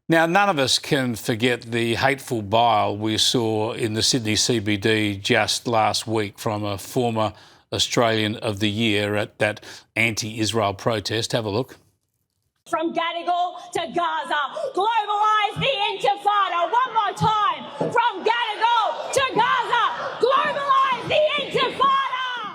Now, none of us can forget the hateful bile we saw in the Sydney CBD just last week from a former Australian of the Year at that anti-Israel protest. Have a look. From Gadigal to Gaza, globalise the intifada. One more time. From Gadigal to Gaza, globalise the intifada.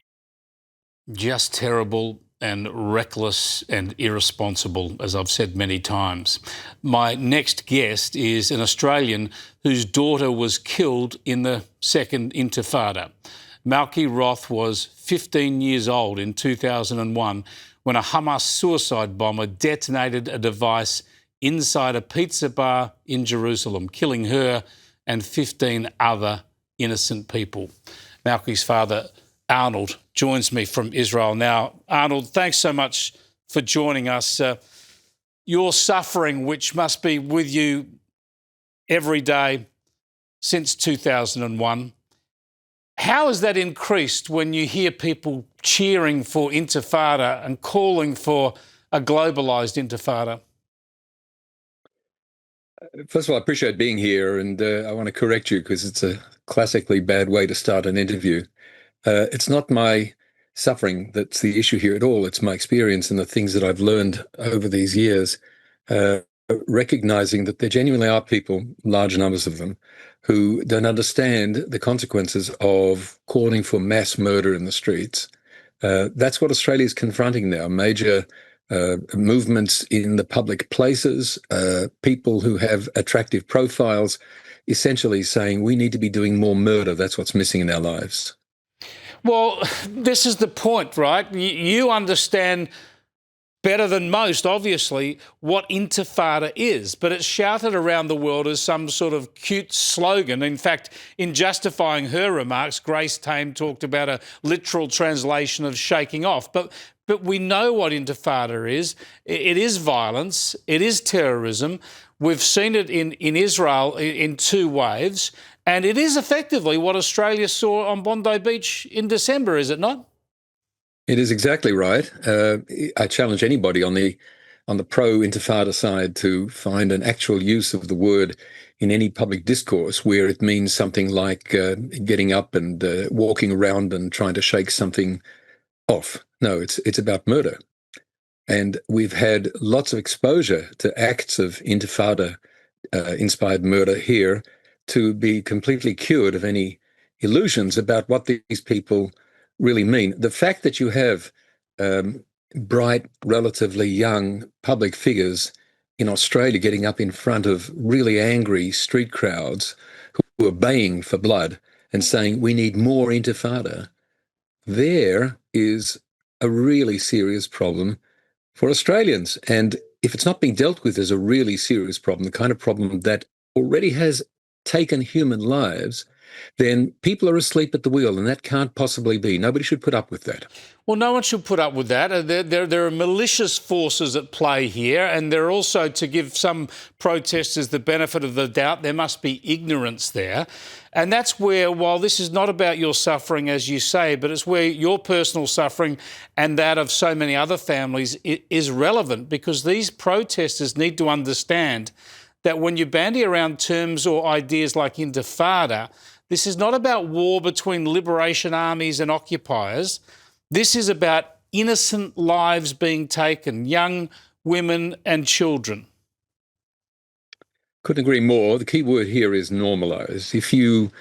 Just terrible and reckless and irresponsible, as I've said many times. My next guest is an Australian whose daughter was killed in the second intifada. Malki Roth was 15 years old in 2001 when a Hamas suicide bomber detonated a device inside a pizza bar in Jerusalem, killing her and 15 other innocent people. Malki's father, Arnold, joins me from Israel now. Arnold, thanks so much for joining us. Your suffering, which must be with you every day since 2001, how has that increased when you hear people cheering for intifada and calling for a globalised intifada? First of all, I appreciate being here, and I want to correct you because it's a classically bad way to start an interview. It's not my suffering that's the issue here at all. It's my experience and the things that I've learned over these years, recognizing that there genuinely are people, large numbers of them, who don't understand the consequences of calling for mass murder in the streets. That's what Australia is confronting now. Major movements in the public places, people who have attractive profiles, essentially saying we need to be doing more murder. That's what's missing in our lives. Well, this is the point, right? You understand better than most, obviously, what intifada is, but it's shouted around the world as some sort of cute slogan. In fact, in justifying her remarks, Grace Tame talked about a literal translation of shaking off. But we know what intifada is. It is violence. It is terrorism. We've seen it in Israel in two waves. And it is effectively what Australia saw on Bondi Beach in December, is it not? It is exactly right. I challenge anybody on the pro-intifada side to find an actual use of the word in any public discourse where it means something like getting up and walking around and trying to shake something off. No, it's about murder. And we've had lots of exposure to acts of intifada-inspired murder here to be completely cured of any illusions about what these people really mean. The fact that you have bright, relatively young public figures in Australia getting up in front of really angry street crowds who are baying for blood and saying, we need more intifada, there is a really serious problem for Australians. And if it's not being dealt with as a really serious problem, the kind of problem that already has taken human lives, then people are asleep at the wheel, and that can't possibly be. Nobody should put up with that. Well, no one should put up with that. There are malicious forces at play here, and there are also, to give some protesters the benefit of the doubt, there must be ignorance there. And that's where, while this is not about your suffering, as you say, but it's where your personal suffering and that of so many other families is relevant, because these protesters need to understand that when you bandy around terms or ideas like intifada, this is not about war between liberation armies and occupiers. This is about innocent lives being taken, young women and children. Couldn't agree more. The key word here is normalise. If you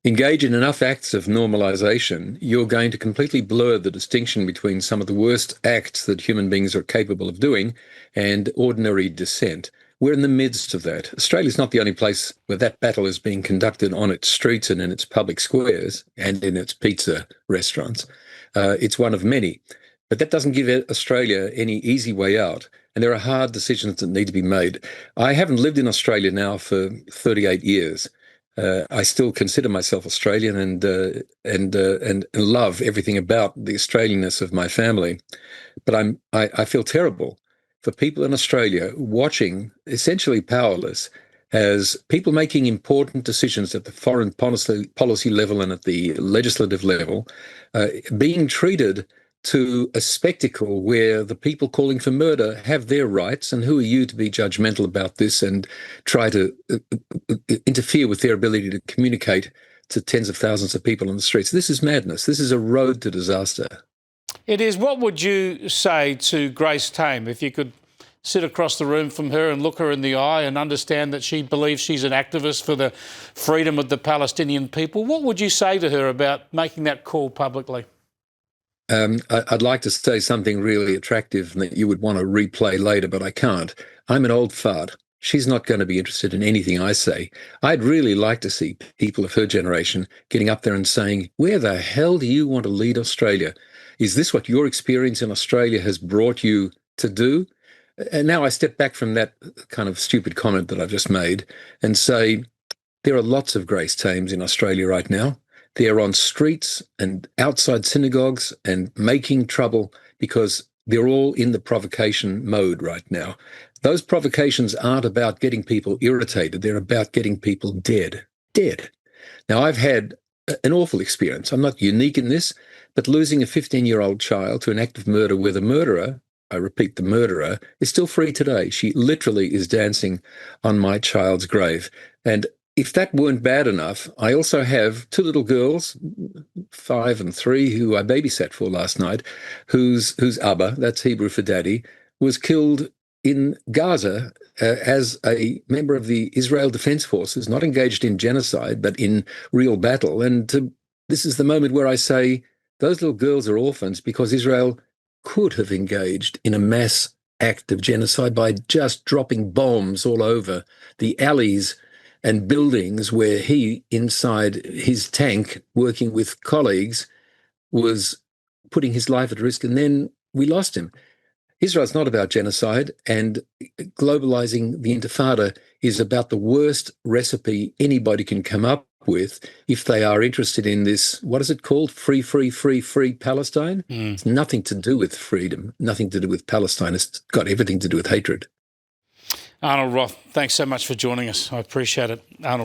engage in enough acts of normalisation, you're going to completely blur the distinction between some of the worst acts that human beings are capable of doing and ordinary dissent. We're in the midst of that. Australia's not the only place where that battle is being conducted on its streets and in its public squares and in its pizza restaurants. It's one of many. But that doesn't give Australia any easy way out. And there are hard decisions that need to be made. I haven't lived in Australia now for 38 years. I still consider myself Australian and love everything about the Australianness of my family. But I feel terrible for people in Australia watching, essentially powerless, as people making important decisions at the foreign policy level and at the legislative level, being treated to a spectacle where the people calling for murder have their rights, and who are you to be judgmental about this and try to interfere with their ability to communicate to tens of thousands of people on the streets? This is madness. This is a road to disaster. It is. What would you say to Grace Tame if you could sit across the room from her and look her in the eye and understand that she believes she's an activist for the freedom of the Palestinian people? What would you say to her about making that call publicly? I'd like to say something really attractive that you would want to replay later, but I can't. I'm an old fart. She's not going to be interested in anything I say. I'd really like to see people of her generation getting up there and saying, where the hell do you want to lead Australia? Is this what your experience in Australia has brought you to do? And now I step back from that kind of stupid comment that I've just made and say, there are lots of Grace Tames in Australia right now. They're on streets and outside synagogues and making trouble because they're all in the provocation mode right now. Those provocations aren't about getting people irritated. They're about getting people dead. Now, I've had an awful experience. I'm not unique in this, but losing a 15-year-old child to an act of murder where the murderer, I repeat, the murderer, is still free today. She literally is dancing on my child's grave. And if that weren't bad enough, I also have two little girls, 5 and 3, who I babysat for last night, whose Abba, that's Hebrew for daddy, was killed in Gaza as a member of the Israel Defense Forces, not engaged in genocide, but in real battle. And this is the moment where I say those little girls are orphans because Israel could have engaged in a mass act of genocide by just dropping bombs all over the alleys and buildings where he, inside his tank, working with colleagues, was putting his life at risk, and then we lost him. Israel's not about genocide, and globalizing the intifada is about the worst recipe anybody can come up with if they are interested in this, what is it called? Free Palestine? It's nothing to do with freedom, nothing to do with Palestine. It's got everything to do with hatred. Arnold Roth, thanks so much for joining us. I appreciate it. Arnold